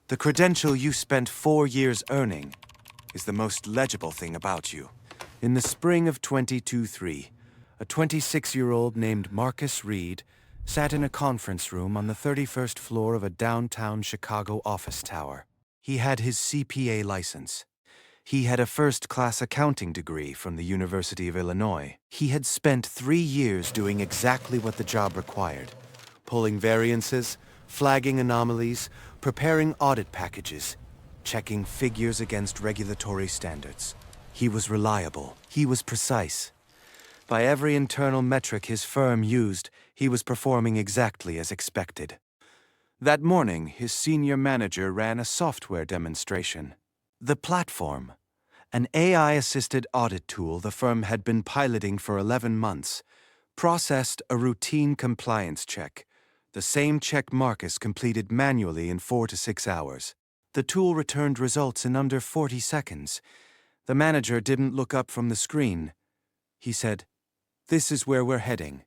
The credential you spent 4 years earning is the most legible thing about you. In the spring of 2023, a 26-year-old named Marcus Reed sat in a conference room on the 31st floor of a downtown Chicago office tower. He had his CPA license. He had a first-class accounting degree from the University of Illinois. He had spent 3 years doing exactly what the job required: pulling variances, flagging anomalies, preparing audit packages, checking figures against regulatory standards. He was reliable. He was precise. By every internal metric his firm used, he was performing exactly as expected. That morning, his senior manager ran a software demonstration. The platform, an AI-assisted audit tool the firm had been piloting for 11 months, processed a routine compliance check, the same check Marcus completed manually in 4 to 6 hours. The tool returned results in under 40 seconds. The manager didn't look up from the screen. He said, "This is where we're heading."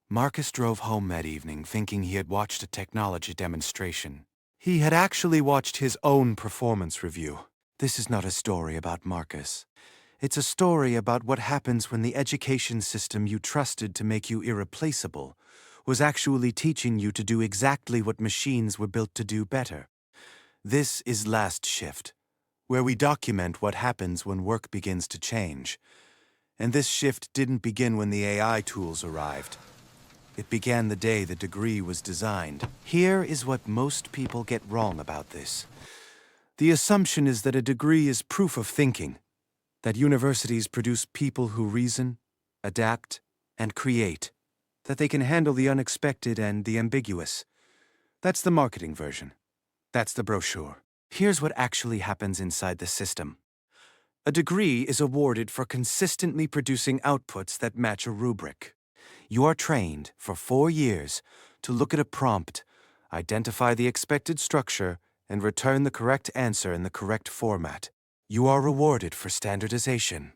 Marcus drove home that evening thinking he had watched a technology demonstration. He had actually watched his own performance review. This is not a story about Marcus. It's a story about what happens when the education system you trusted to make you irreplaceable was actually teaching you to do exactly what machines were built to do better. This is Last Shift, where we document what happens when work begins to change. And this shift didn't begin when the AI tools arrived. It began the day the degree was designed. Here is what most people get wrong about this. The assumption is that a degree is proof of thinking, that universities produce people who reason, adapt, and create, that they can handle the unexpected and the ambiguous. That's the marketing version. That's the brochure. Here's what actually happens inside the system. A degree is awarded for consistently producing outputs that match a rubric. You are trained for 4 years to look at a prompt, identify the expected structure, and return the correct answer in the correct format. You are rewarded for standardization.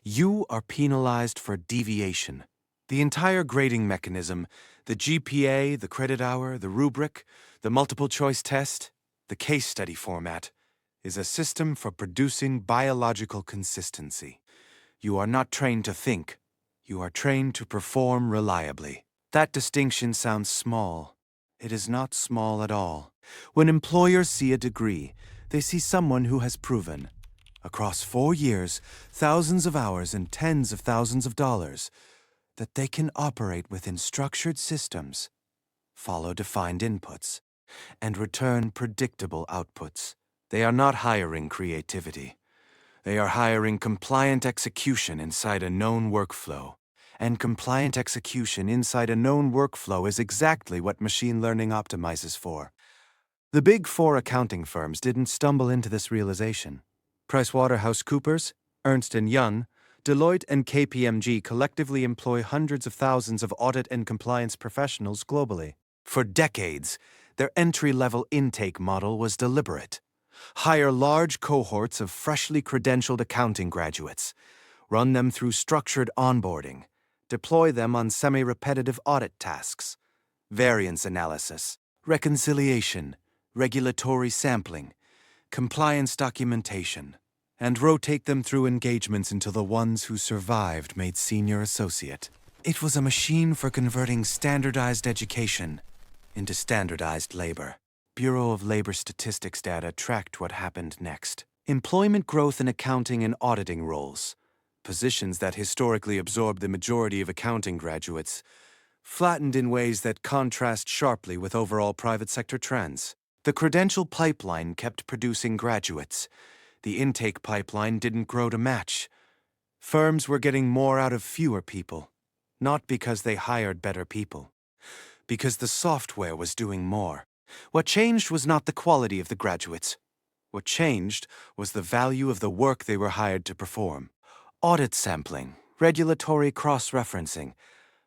You are penalized for deviation. The entire grading mechanism, the GPA, the credit hour, the rubric, the multiple choice test, the case study format, is a system for producing biological consistency. You are not trained to think. You are trained to perform reliably. That distinction sounds small. It is not small at all. When employers see a degree, they see someone who has proven, across 4 years, thousands of hours, and tens of thousands of dollars, that they can operate within structured systems, follow defined inputs, and return predictable outputs. They are not hiring creativity. They are hiring compliant execution inside a known workflow. And compliant execution inside a known workflow is exactly what machine learning optimizes for. The Big Four accounting firms didn't stumble into this realization. PricewaterhouseCoopers, Ernst & Young, Deloitte, and KPMG collectively employ hundreds of thousands of audit and compliance professionals globally. For decades, their entry-level intake model was deliberate. Hire large cohorts of freshly credentialed accounting graduates, run them through structured onboarding, deploy them on semi-repetitive audit tasks, variance analysis, reconciliation, regulatory sampling, compliance documentation, and rotate them through engagements until the ones who survived made senior associate. It was a machine for converting standardized education into standardized labor. Bureau of Labor Statistics data tracked what happened next. Employment growth in accounting and auditing roles, positions that historically absorbed the majority of accounting graduates, flattened in ways that contrast sharply with overall private sector trends. The credential pipeline kept producing graduates. The intake pipeline didn't grow to match. Firms were getting more out of fewer people, not because they hired better people, because the software was doing more. What changed was not the quality of the graduates. What changed was the value of the work they were hired to perform. Audit sampling, regulatory cross-referencing,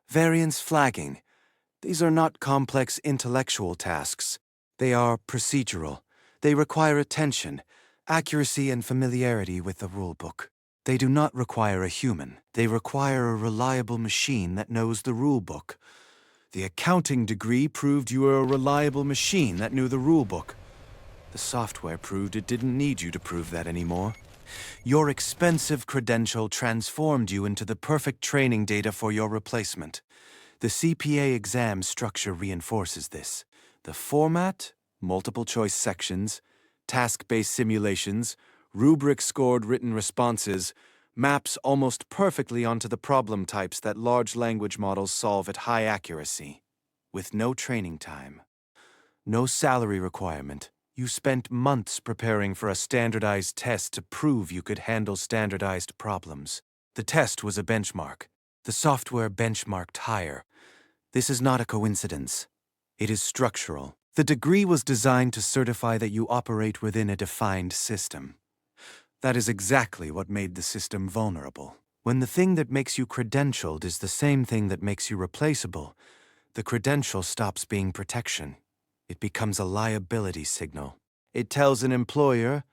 variance flagging. These are not complex intellectual tasks. They are procedural. They require attention, accuracy, and familiarity with the rulebook. They do not require a human. They require a reliable machine that knows the rulebook. The accounting degree proved you were a reliable machine that knew the rulebook. The software proved it didn't need you to prove that anymore. Your expensive credential transformed you into the perfect training data for your replacement. The CPA exam structure reinforces this. The format, multiple choice sections, task-based simulations, rubric-scored written responses, maps almost perfectly onto the problem types that large language models solve at high accuracy. With no training time, no salary requirement, you spent months preparing for a standardized test to prove you could handle standardized problems. The test was a benchmark. The software benchmarked higher. This is not a coincidence. It is structural. The degree was designed to certify that you operate within a defined system. That is exactly what made the system vulnerable. When the thing that makes you credentialed is the same thing that makes you replaceable, the credential stops being protection. It becomes a liability signal. It tells an employer,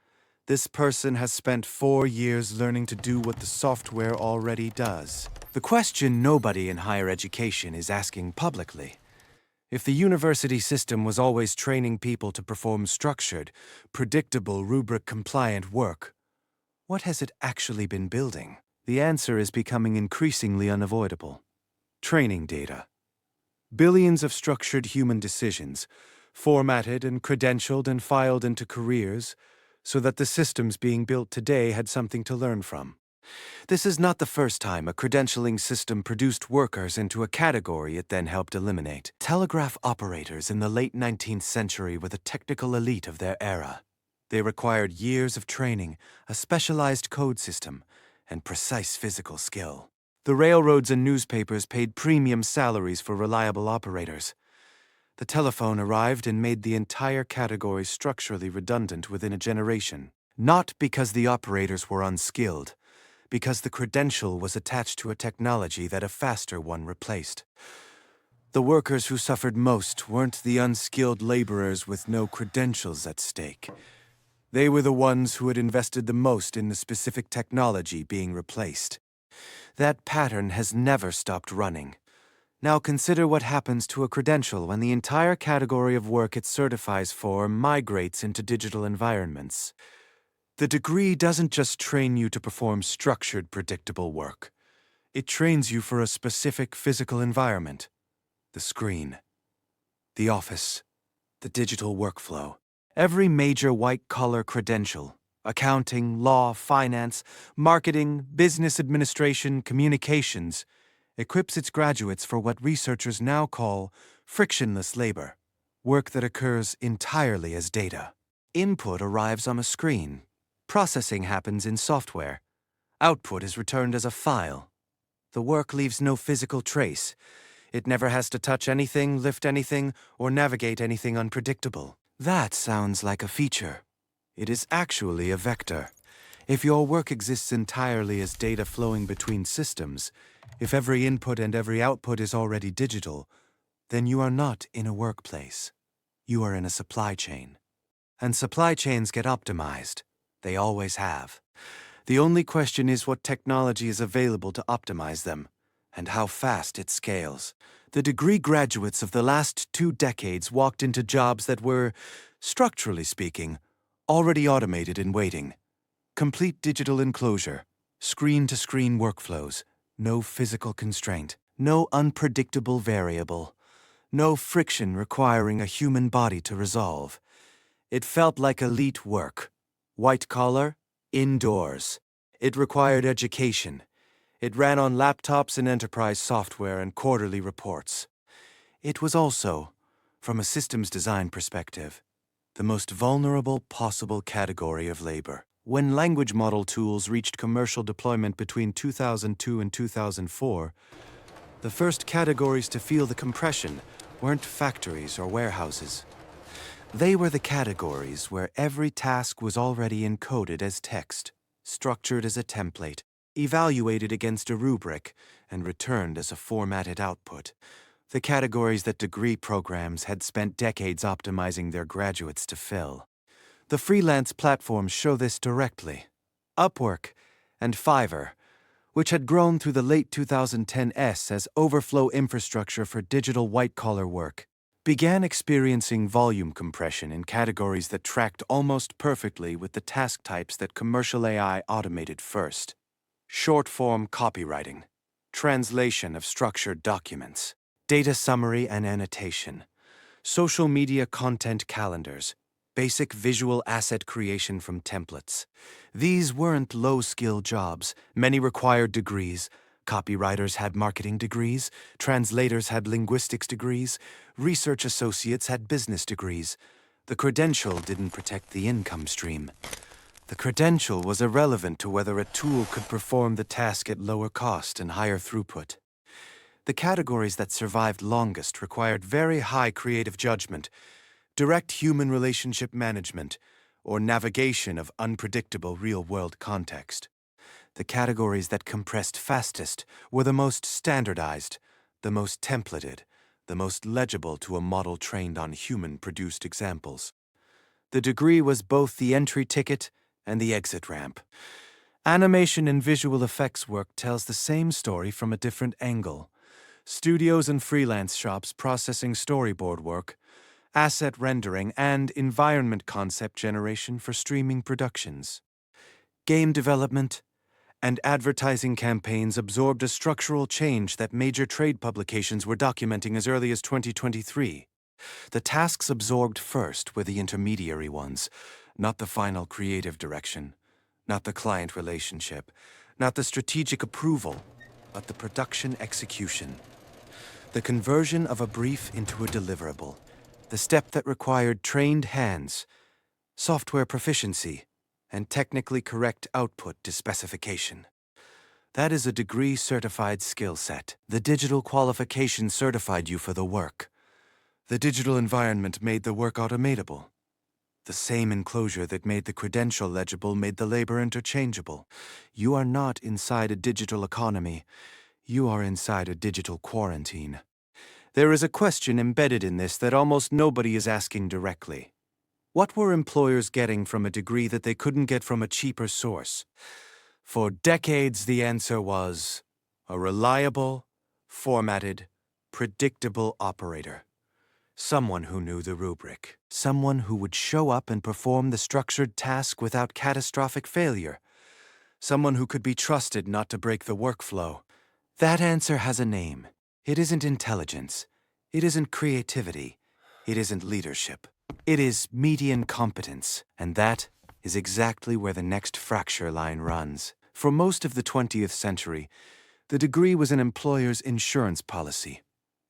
this person has spent 4 years learning to do what the software already does. The question nobody in higher education is asking publicly: if the university system was always training people to perform structured, predictable, rubric-compliant work, what has it actually been building? The answer is becoming increasingly unavoidable. Training data. Billions of structured human decisions, formatted and credentialed and filed into careers, so that the systems being built today had something to learn from. This is not the first time a credentialing system produced workers into a category it then helped eliminate. Telegraph operators in the late 19th century were the technical elite of their era. They required years of training, a specialized code system, and precise physical skill. The railroads and newspapers paid premium salaries for reliable operators. The telephone arrived and made the entire category structurally redundant within a generation. Not because the operators were unskilled, because the credential was attached to a technology that a faster one replaced. The workers who suffered most weren't the unskilled laborers with no credentials at stake. They were the ones who had invested the most in the specific technology being replaced. That pattern has never stopped running. Now consider what happens to a credential when the entire category of work it certifies for migrates into digital environments. The degree doesn't just train you to perform structured, predictable work. It trains you for a specific physical environment. The screen, the office, the digital workflow. Every major white-collar credential, accounting, law, finance, marketing, business administration, communications, equips its graduates for what researchers now call frictionless labor, work that occurs entirely as data. Input arrives on a screen. Processing happens in software. Output is returned as a file. The work leaves no physical trace. It never has to touch anything, lift anything, or navigate anything unpredictable. That sounds like a feature. It is actually a vector. If your work exists entirely as data flowing between systems, if every input and every output is already digital, then you are not in a workplace. You are in a supply chain. And supply chains get optimized. They always have. The only question is what technology is available to optimize them, and how fast it scales. The degree graduates of the last 2 decades walked into jobs that were, structurally speaking, already automated and waiting. Complete digital enclosure, screen-to-screen workflows, no physical constraint, no unpredictable variable, no friction requiring a human body to resolve. It felt like elite work. White-collar, indoors. It required education. It ran on laptops and enterprise software and quarterly reports. It was also, from a systems design perspective, the most vulnerable possible category of labor. When language model tools reached commercial deployment between 2002 and 2004, the first categories to feel the compression weren't factories or warehouses. They were the categories where every task was already encoded as text, structured as a template, evaluated against a rubric, and returned as a formatted output. The categories that degree programs had spent decades optimizing their graduates to fill. The freelance platforms show this directly. Upwork and Fiverr, which had grown through the late 2010s as overflow infrastructure for digital white-collar work. began experiencing volume compression in categories that tracked almost perfectly with the task types that commercial AI automated first. Short-form copywriting, translation of structured documents, data summary and annotation, social media content calendars, basic visual asset creation from templates. These weren't low-skill jobs. Many required degrees. Copywriters had marketing degrees, translators had linguistics degrees, research associates had business degrees. The credential didn't protect the income stream. The credential was irrelevant to whether a tool could perform the task at lower cost and higher throughput. The categories that survived longest required very high creative judgment, direct human relationship management, or navigation of unpredictable real-world context. The categories that compressed fastest were the most standardized, the most templated, the most legible to a model trained on human-produced examples. The degree was both the entry ticket and the exit ramp. Animation and visual effects work tells the same story from a different angle. Studios and freelance shops processing storyboard work, asset rendering, and environment concept generation for streaming productions. Game development and advertising campaigns absorbed a structural change that major trade publications were documenting as early as 2023. The tasks absorbed first were the intermediary ones, not the final creative direction, not the client relationship, not the strategic approval, but the production execution. The conversion of a brief into a deliverable, the step that required trained hands, software proficiency, and technically correct output to specification. That is a degree-certified skill set. The digital qualification certified you for the work. The digital environment made the work automatable. The same enclosure that made the credential legible made the labor interchangeable. You are not inside a digital economy. You are inside a digital quarantine. There is a question embedded in this that almost nobody is asking directly. What were employers getting from a degree that they couldn't get from a cheaper source? For decades, the answer was a reliable, formatted, predictable operator. Someone who knew the rubric. Someone who would show up and perform the structured task without catastrophic failure. Someone who could be trusted not to break the workflow. That answer has a name. It isn't intelligence. It isn't creativity. It isn't leadership. It is median competence, and that is exactly where the next fracture line runs. For most of the 20th century, the degree was an employer's insurance policy.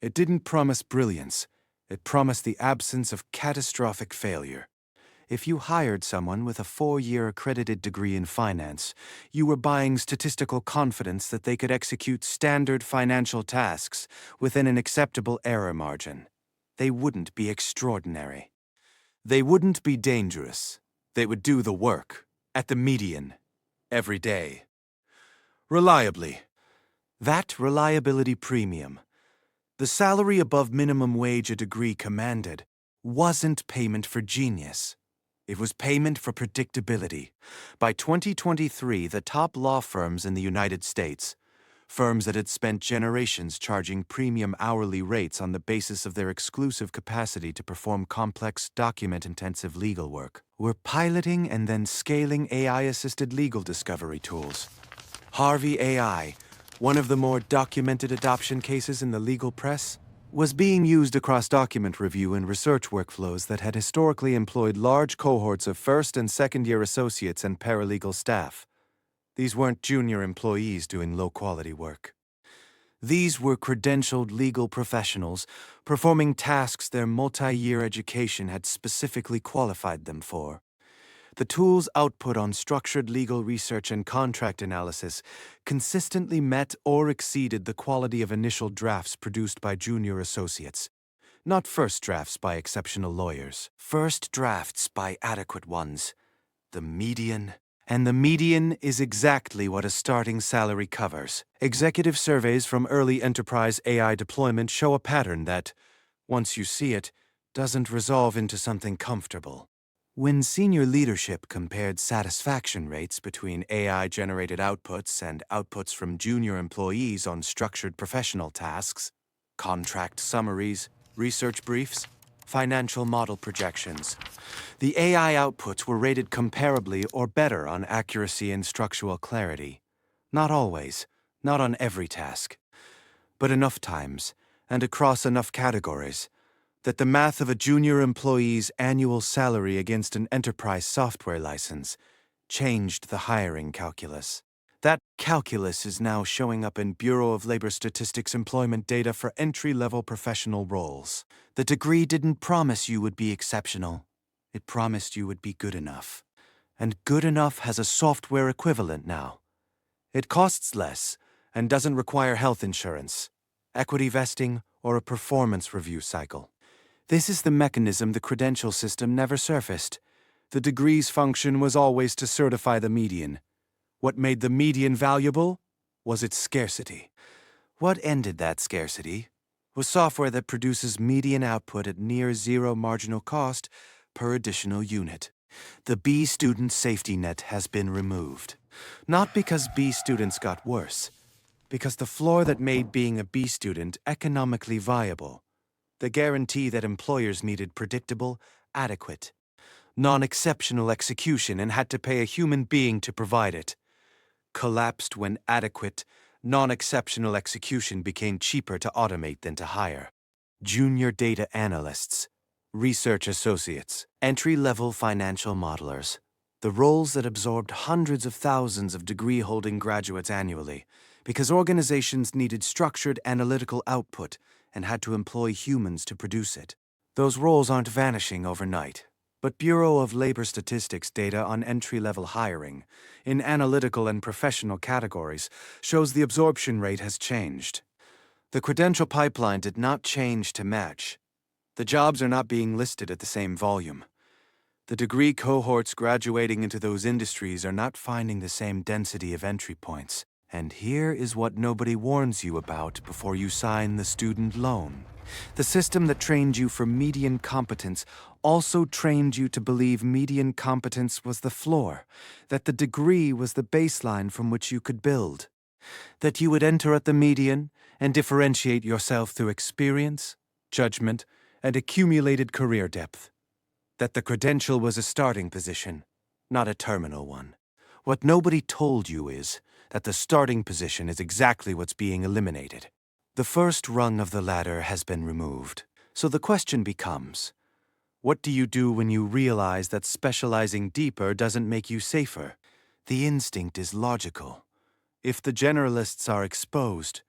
It didn't promise brilliance. It promised the absence of catastrophic failure. If you hired someone with a 4-year accredited degree in finance, you were buying statistical confidence that they could execute standard financial tasks within an acceptable error margin. They wouldn't be extraordinary. They wouldn't be dangerous. They would do the work, at the median, every day. Reliably. That reliability premium, the salary above minimum wage a degree commanded, wasn't payment for genius. It was payment for predictability. By 2023, the top law firms in the United States, firms that had spent generations charging premium hourly rates on the basis of their exclusive capacity to perform complex, document-intensive legal work, were piloting and then scaling AI-assisted legal discovery tools. Harvey AI, one of the more documented adoption cases in the legal press, was being used across document review and research workflows that had historically employed large cohorts of first- and second-year associates and paralegal staff. These weren't junior employees doing low-quality work. These were credentialed legal professionals performing tasks their multi-year education had specifically qualified them for. The tool's output on structured legal research and contract analysis consistently met or exceeded the quality of initial drafts produced by junior associates. Not first drafts by exceptional lawyers. First drafts by adequate ones. The median. And the median is exactly what a starting salary covers. Executive surveys from early enterprise AI deployment show a pattern that, once you see it, doesn't resolve into something comfortable. When senior leadership compared satisfaction rates between AI-generated outputs and outputs from junior employees on structured professional tasks, contract summaries, research briefs, financial model projections. The AI outputs were rated comparably or better on accuracy and structural clarity. Not always, not on every task, but enough times, and across enough categories, that the math of a junior employee's annual salary against an enterprise software license changed the hiring calculus. That calculus is now showing up in Bureau of Labor Statistics employment data for entry-level professional roles. The degree didn't promise you would be exceptional. It promised you would be good enough. And good enough has a software equivalent now. It costs less and doesn't require health insurance, equity vesting, or a performance review cycle. This is the mechanism the credential system never surfaced. The degree's function was always to certify the median. What made the median valuable was its scarcity. What ended that scarcity was software that produces median output at near zero marginal cost per additional unit. The B student safety net has been removed. Not because B students got worse, because the floor that made being a B student economically viable, the guarantee that employers needed predictable, adequate, non-exceptional execution and had to pay a human being to provide it, collapsed when adequate, non-exceptional execution became cheaper to automate than to hire. Junior data analysts, research associates, entry-level financial modelers, the roles that absorbed hundreds of thousands of degree-holding graduates annually, because organizations needed structured analytical output and had to employ humans to produce it. Those roles aren't vanishing overnight. But Bureau of Labor Statistics data on entry-level hiring, in analytical and professional categories, shows the absorption rate has changed. The credential pipeline did not change to match. The jobs are not being listed at the same volume. The degree cohorts graduating into those industries are not finding the same density of entry points. And here is what nobody warns you about before you sign the student loan. The system that trained you for median competence also trained you to believe median competence was the floor, that the degree was the baseline from which you could build, that you would enter at the median and differentiate yourself through experience, judgment, and accumulated career depth, that the credential was a starting position, not a terminal one. What nobody told you is that the starting position is exactly what's being eliminated. The first rung of the ladder has been removed. So the question becomes, what do you do when you realize that specializing deeper doesn't make you safer? The instinct is logical. If the generalists are exposed,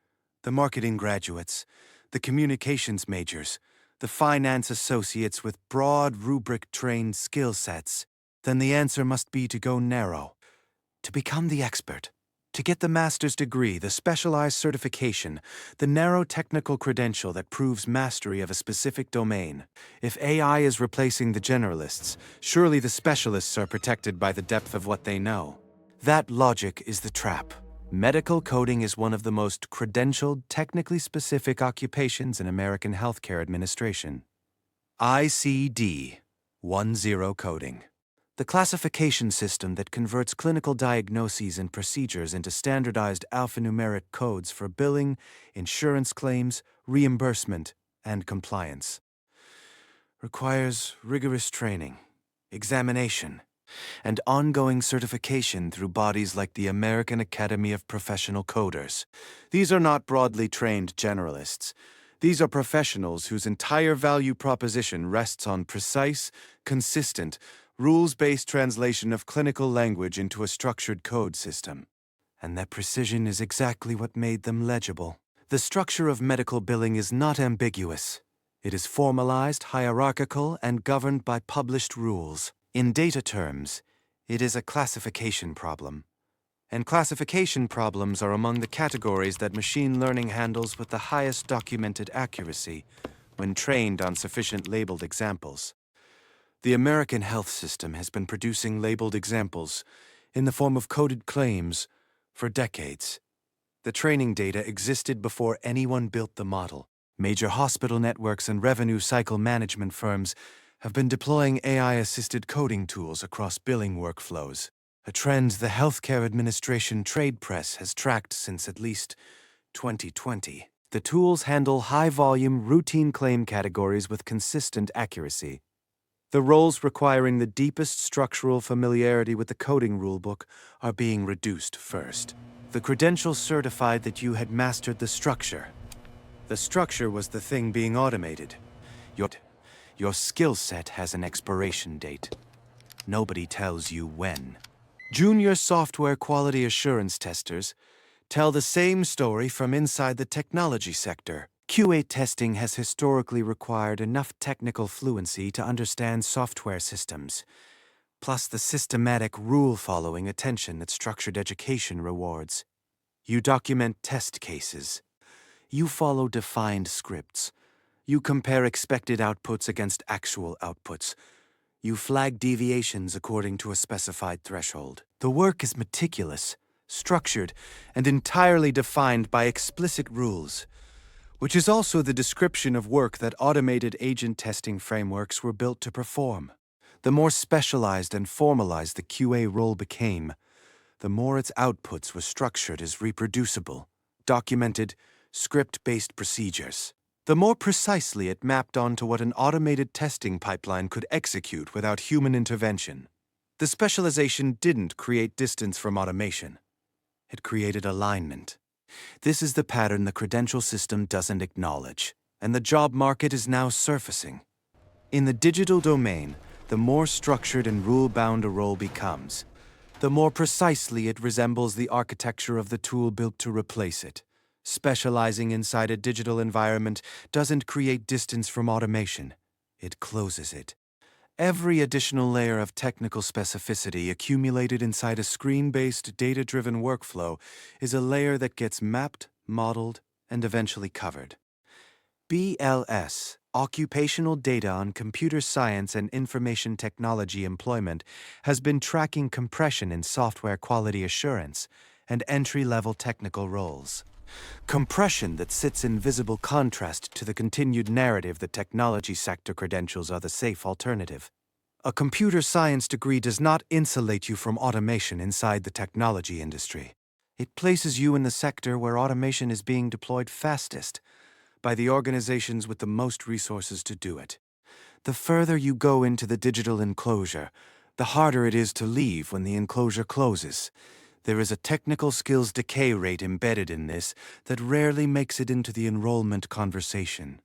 the marketing graduates, the communications majors, the finance associates with broad rubric-trained skill sets, then the answer must be to go narrow, to become the expert. To get the master's degree, the specialized certification, the narrow technical credential that proves mastery of a specific domain. If AI is replacing the generalists, surely the specialists are protected by the depth of what they know. That logic is the trap. Medical coding is one of the most credentialed, technically specific occupations in American healthcare administration. ICD-10 coding. The classification system that converts clinical diagnoses and procedures into standardized alphanumeric codes for billing, insurance claims, reimbursement, and compliance. Requires rigorous training, examination, and ongoing certification through bodies like the American Academy of Professional Coders. These are not broadly trained generalists. These are professionals whose entire value proposition rests on precise, consistent, rules-based translation of clinical language into a structured code system. And that precision is exactly what made them legible. The structure of medical billing is not ambiguous. It is formalized, hierarchical, and governed by published rules. In data terms, it is a classification problem. And classification problems are among the categories that machine learning handles with the highest documented accuracy when trained on sufficient labeled examples. The American health system has been producing labeled examples in the form of coded claims for decades. The training data existed before anyone built the model. Major hospital networks and revenue cycle management firms have been deploying AI-assisted coding tools across billing workflows, a trend the Healthcare Administration trade press has tracked since at least 2020. The tools handle high-volume, routine claim categories with consistent accuracy. The roles requiring the deepest structural familiarity with the coding rulebook are being reduced first. The credentials certified that you had mastered the structure. The structure was the thing being automated. Your skill set has an expiration date. Nobody tells you when. Junior software quality assurance testers tell the same story from inside the technology sector. QA testing has historically required enough technical fluency to understand software systems, plus the systematic rule-following attention that structured education rewards. You document test cases. You follow defined scripts. You compare expected outputs against actual outputs. You flag deviations according to a specified threshold. The work is meticulous, structured, and entirely defined by explicit rules, which is also the description of work that automated agent testing frameworks were built to perform. The more specialized and formalized the QA role became, the more its outputs were structured as reproducible, documented, script-based procedures. The more precisely it mapped onto what an automated testing pipeline could execute without human intervention. The specialization didn't create distance from automation. It created alignment. This is the pattern the credential system doesn't acknowledge, and the job market is now surfacing. In the digital domain, the more structured and rule-bound a role becomes, the more precisely it resembles the architecture of the tool built to replace it. Specializing inside a digital environment doesn't create distance from automation. It closes it. Every additional layer of technical specificity accumulated inside a screen-based, data-driven workflow is a layer that gets mapped, modeled, and eventually covered. BLS, Occupational Data on Computer Science and Information Technology Employment, has been tracking compression in software quality assurance and entry-level technical roles. Compression that sits in visible contrast to the continued narrative that technology sector credentials are the safe alternative. A computer science degree does not insulate you from automation inside the technology industry. It places you in the sector where automation is being deployed fastest, by the organizations with the most resources to do it. The further you go into the digital enclosure, the harder it is to leave when the enclosure closes. There is a technical skills decay rate embedded in this that rarely makes it into the enrollment conversation.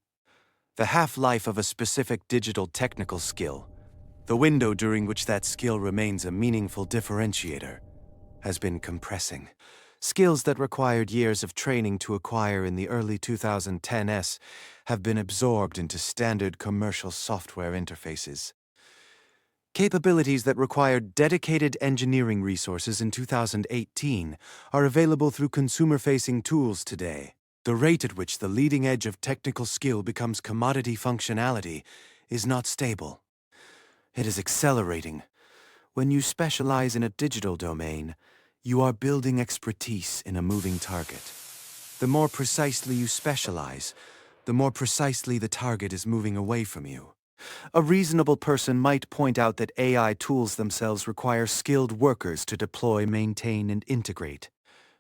The half-life of a specific digital technical skill, the window during which that skill remains a meaningful differentiator, has been compressing. Skills that required years of training to acquire in the early 2010s have been absorbed into standard commercial software interfaces. Capabilities that required dedicated engineering resources in 2018 are available through consumer-facing tools today. The rate at which the leading edge of technical skill becomes commodity functionality is not stable. It is accelerating. When you specialize in a digital domain, you are building expertise in a moving target. The more precisely you specialize, the more precisely the target is moving away from you. A reasonable person might point out that AI tools themselves require skilled workers to deploy, maintain, and integrate.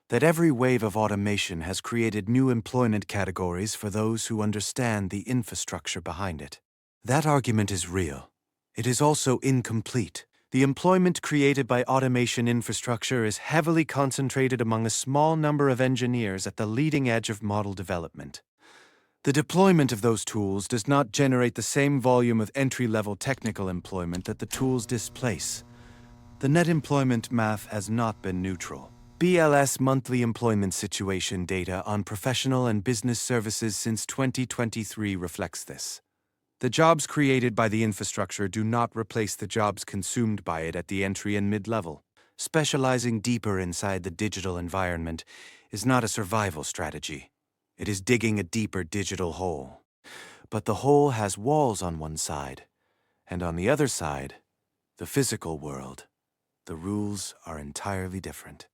That every wave of automation has created new employment categories for those who understand the infrastructure behind it. That argument is real. It is also incomplete. The employment created by automation infrastructure is heavily concentrated among a small number of engineers at the leading edge of model development. The deployment of those tools does not generate the same volume of entry-level technical employment that the tools displace. The net employment math has not been neutral. BLS monthly employment situation data on professional and business services since 2023 reflects this. The jobs created by the infrastructure do not replace the jobs consumed by it at the entry and mid-level. Specializing deeper inside the digital environment is not a survival strategy. It is digging a deeper digital hole. But the hole has walls on one side, and on the other side, the physical world. The rules are entirely different.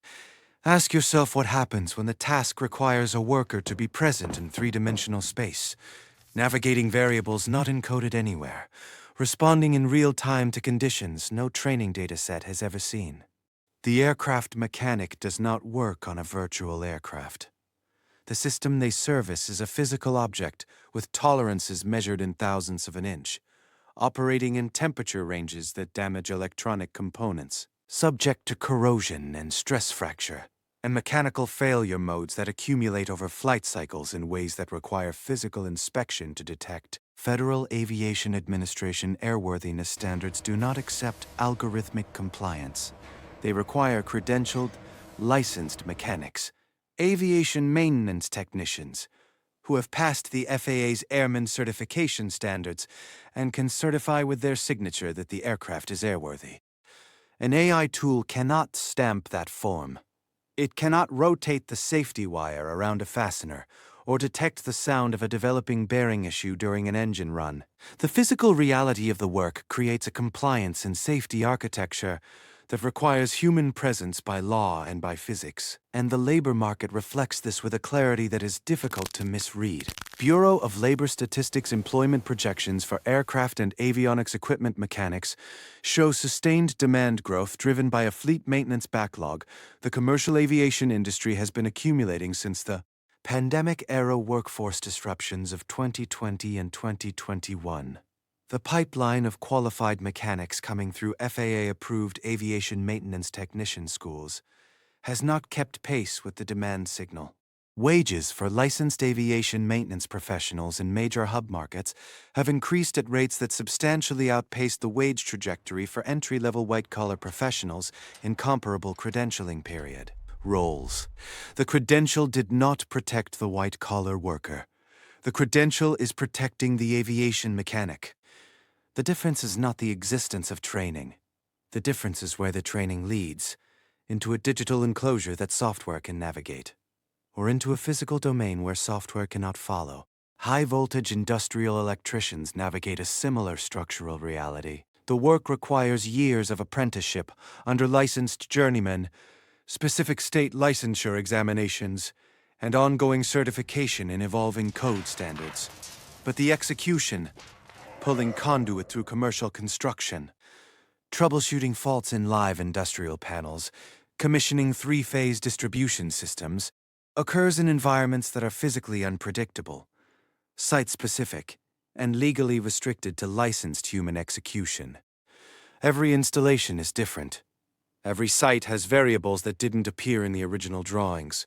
Ask yourself what happens when the task requires a worker to be present in three-dimensional space, navigating variables not encoded anywhere, responding in real time to conditions no training data set has ever seen. The aircraft mechanic does not work on a virtual aircraft. The system they service is a physical object with tolerances measured in thousandths of an inch, operating in temperature ranges that damage electronic components, subject to corrosion and stress fracture, and mechanical failure modes that accumulate over flight cycles in ways that require physical inspection to detect. Federal Aviation Administration airworthiness standards do not accept algorithmic compliance. They require credentialed, licensed mechanics, aviation maintenance technicians, who have passed the FAA's Airman Certification Standards and can certify with their signature that the aircraft is airworthy. An AI tool cannot stamp that form. It cannot rotate the safety wire around a fastener or detect the sound of a developing bearing issue during an engine run. The physical reality of the work creates a compliance and safety architecture that requires human presence by law and by physics, and the labor market reflects this with a clarity that is difficult to misread. Bureau of Labor Statistics employment projections for aircraft and avionics equipment mechanics show sustained demand growth driven by a fleet maintenance backlog the commercial aviation industry has been accumulating since the pandemic-era workforce disruptions of 2020 and 2021. The pipeline of qualified mechanics coming through FAA-approved aviation maintenance technician schools has not kept pace with the demand signal. Wages for licensed aviation maintenance professionals in major hub markets have increased at rates that substantially outpaced the wage trajectory for entry-level white-collar professionals in comparable credentialing period. Roles. The credential did not protect the white-collar worker. The credential is protecting the aviation mechanic. The difference is not the existence of training. The difference is where the training leads, into a digital enclosure that software can navigate, or into a physical domain where software cannot follow. High-voltage industrial electricians navigate a similar structural reality. The work requires years of apprenticeship under licensed journeymen, specific state licensure examinations, and ongoing certification in evolving code standards. But the execution, pulling conduit through commercial construction, troubleshooting faults in live industrial panels, commissioning three-phase distribution systems, occurs in environments that are physically unpredictable, site-specific, and legally restricted to licensed human execution. Every installation is different. Every site has variables that didn't appear in the original drawings.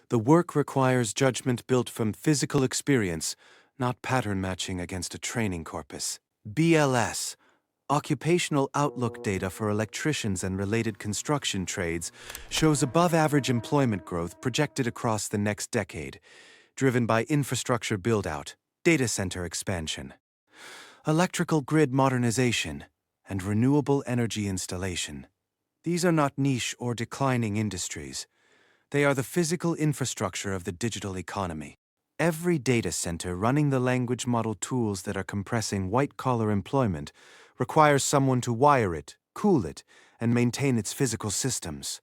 The work requires judgment built from physical experience, not pattern matching against a training corpus. BLS, Occupational Outlook data for electricians and related construction trades, shows above-average employment growth projected across the next decade, driven by infrastructure build-out, data center expansion, electrical grid modernization, and renewable energy installation. These are not niche or declining industries. They are the physical infrastructure of the digital economy. Every data center running the language model tools that are compressing white-collar employment requires someone to wire it, cool it, and maintain its physical systems.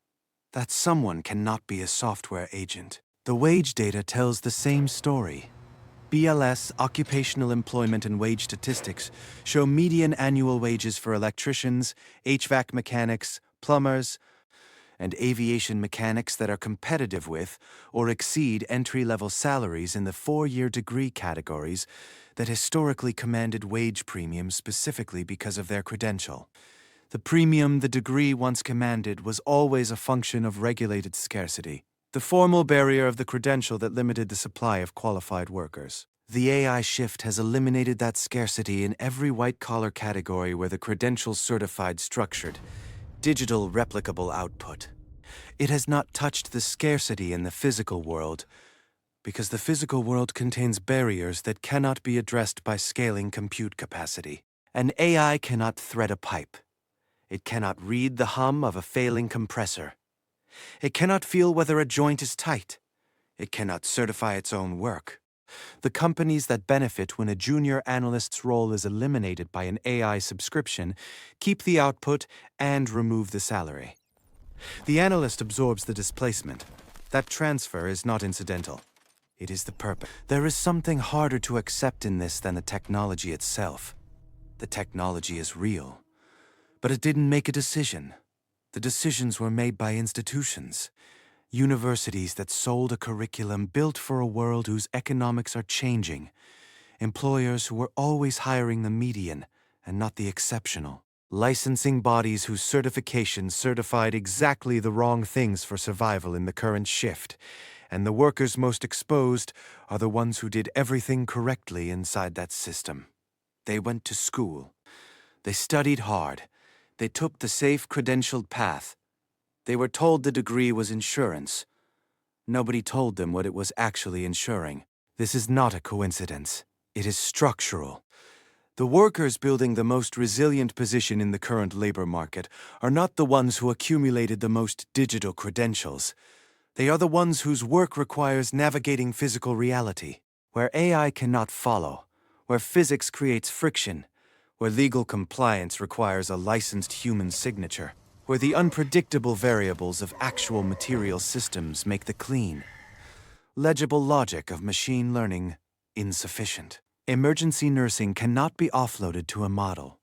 That someone cannot be a software agent. The wage data tells the same story. BLS, Occupational Employment and Wage Statistics, show median annual wages for electricians, HVAC mechanics, plumbers, and aviation mechanics that are competitive with or exceed entry-level salaries in the four-year degree categories that historically commanded wage premiums specifically because of their credential. The premium the degree once commanded was always a function of regulated scarcity, the formal barrier of the credential that limited the supply of qualified workers. The AI shift has eliminated that scarcity in every white-collar category where the credential's certified structured, digital replicable output. It has not touched the scarcity in the physical world, because the physical world contains barriers that cannot be addressed by scaling compute capacity. An AI cannot thread a pipe. It cannot read the hum of a failing compressor. It cannot feel whether a joint is tight. It cannot certify its own work. The companies that benefit when a junior analyst's role is eliminated by an AI subscription keep the output and remove the salary. The analyst absorbs the displacement. That transfer is not incidental. It is the purpose. There is something harder to accept in this than the technology itself. The technology is real, but it didn't make a decision. The decisions were made by institutions. Universities that sold a curriculum built for a world whose economics are changing. Employers who were always hiring the median and not the exceptional. Licensing bodies whose certifications certified exactly the wrong things for survival in the current shift. And the workers most exposed are the ones who did everything correctly inside that system. They went to school. They studied hard. They took the safe, credentialed path. They were told the degree was insurance. Nobody told them what it was actually insuring. This is not a coincidence. It is structural. The workers building the most resilient position in the current labor market are not the ones who accumulated the most digital credentials. They are the ones whose work requires navigating physical reality, where AI cannot follow, where physics creates friction, where legal compliance requires a licensed human signature, where the unpredictable variables of actual material systems make the clean, legible logic of machine learning insufficient. Emergency nursing cannot be offloaded to a model.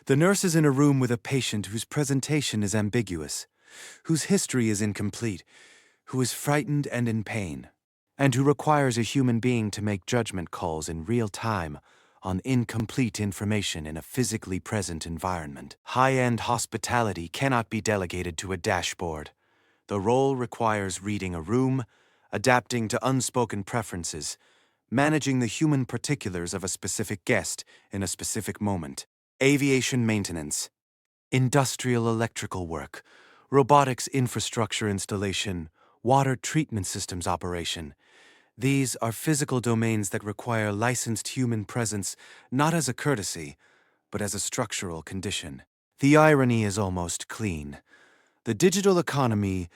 The nurse is in a room with a patient whose presentation is ambiguous, whose history is incomplete, who is frightened and in pain, and who requires a human being to make judgment calls in real time on incomplete information in a physically present environment. High-end hospitality cannot be delegated to a dashboard. The role requires reading a room, adapting to unspoken preferences, managing the human particulars of a specific guest in a specific moment. Aviation maintenance, industrial electrical work, robotics infrastructure installation, water treatment systems operation. These are physical domains that require licensed human presence not as a courtesy, but as a structural condition. The irony is almost clean. The digital economy,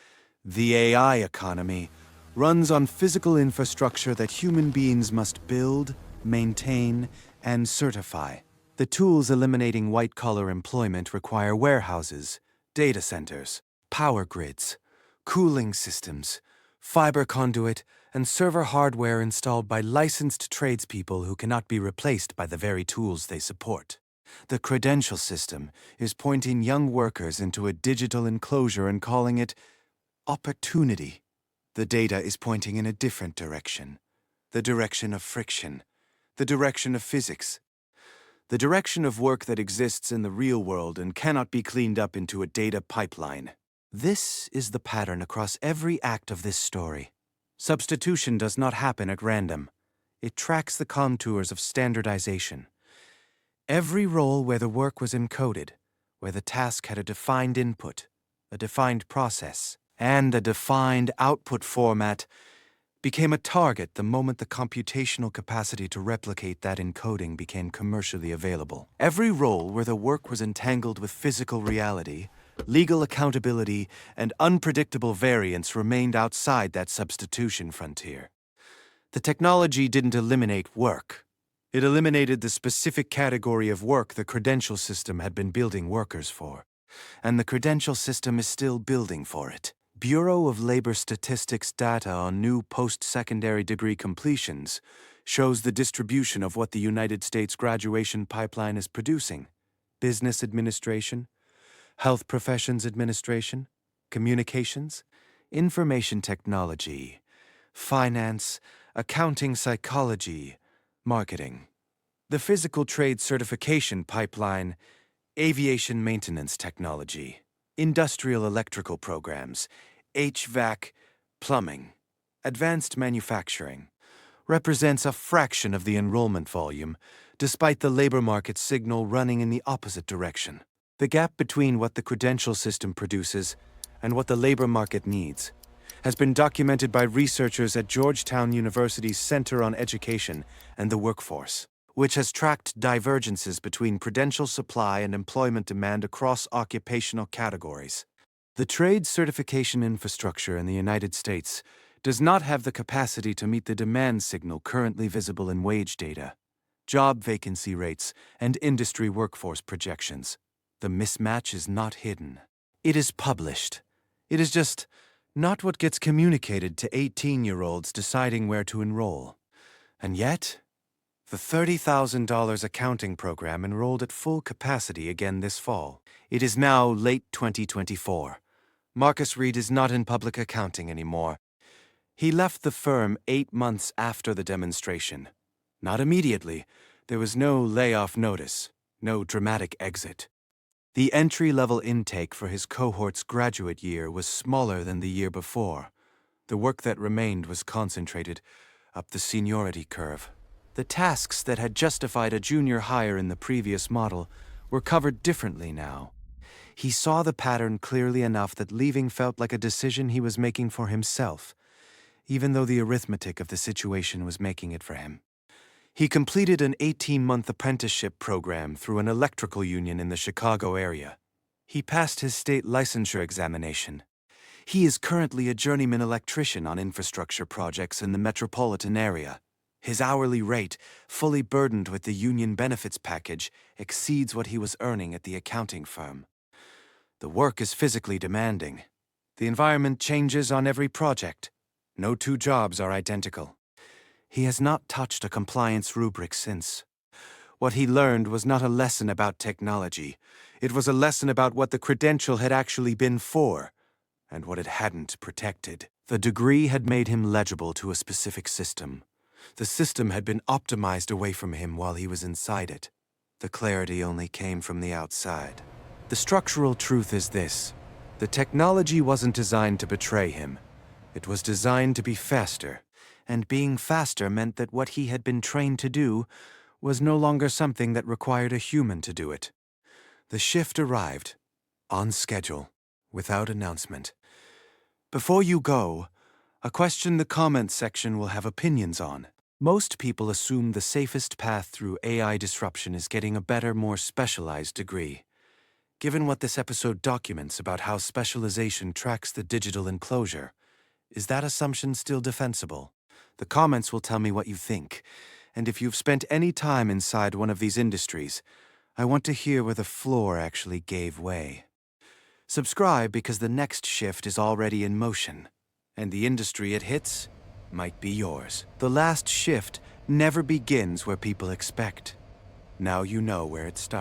the AI economy, runs on physical infrastructure that human beings must build, maintain, and certify. The tools eliminating white-collar employment require warehouses, data centers, power grids, cooling systems, fiber conduit, and server hardware installed by licensed tradespeople who cannot be replaced by the very tools they support. The credential system is pointing young workers into a digital enclosure and calling it opportunity. The data is pointing in a different direction. The direction of friction. The direction of physics. The direction of work that exists in the real world and cannot be cleaned up into a data pipeline. This is the pattern across every act of this story. Substitution does not happen at random. It tracks the contours of standardization. Every role where the work was encoded, where the task had a defined input, a defined process, and a defined output format, became a target the moment the computational capacity to replicate that encoding became commercially available. Every role where the work was entangled with physical reality, legal accountability, and unpredictable variance remained outside that substitution frontier. The technology didn't eliminate work. It eliminated the specific category of work the credential system had been building workers for. And the credential system is still building for it. Bureau of Labor Statistics data on new post-secondary degree completions shows the distribution of what the United States graduation pipeline is producing: business administration, health professions administration, communications, information technology, finance, accounting psychology, marketing. The physical trade certification pipeline, aviation maintenance technology, industrial electrical programs, HVAC, plumbing, advanced manufacturing, represents a fraction of the enrollment volume, despite the labor market signal running in the opposite direction. The gap between what the credential system produces and what the labor market needs has been documented by researchers at Georgetown University's Center on Education and the Workforce, which has tracked divergences between credential supply and employment demand across occupational categories. The trade certification infrastructure in the United States does not have the capacity to meet the demand signal currently visible in wage data, job vacancy rates, and industry workforce projections. The mismatch is not hidden. It is published. It is just not what gets communicated to 18-year-olds deciding where to enroll. And yet, the $30,000 accounting program enrolled at full capacity again this fall. It is now late 2024. Marcus Reed is not in public accounting anymore. He left the firm 8 months after the demonstration. Not immediately. There was no layoff notice, no dramatic exit. The entry-level intake for his cohort's graduate year was smaller than the year before. The work that remained was concentrated up the seniority curve. The tasks that had justified a junior hire in the previous model were covered differently now. He saw the pattern clearly enough that leaving felt like a decision he was making for himself, even though the arithmetic of the situation was making it for him. He completed an 18-month apprenticeship program through an electrical union in the Chicago area. He passed his state licensure examination. He is currently a journeyman electrician on infrastructure projects in the metropolitan area. His hourly rate, fully burdened with the union benefits package, exceeds what he was earning at the accounting firm. The work is physically demanding. The environment changes on every project. No two jobs are identical. He has not touched a compliance rubric since. What he learned was not a lesson about technology. It was a lesson about what the credential had actually been for, and what it hadn't protected. The degree had made him legible to a specific system. The system had been optimized away from him while he was inside it. The clarity only came from the outside. The structural truth is this: the technology wasn't designed to betray him. It was designed to be faster. And being faster meant that what he had been trained to do was no longer something that required a human to do it. The shift arrived, on schedule, without announcement. Before you go, a question the comments section will have opinions on. Most people assume the safest path through AI disruption is getting a better, more specialized degree. Given what this episode documents about how specialization tracks the digital enclosure, is that assumption still defensible? The comments will tell me what you think, and if you've spent any time inside one of these industries, I want to hear where the floor actually gave way. Subscribe because the next shift is already in motion, and the industry it hits might be yours. The last shift never begins where people expect. Now you know where it starts.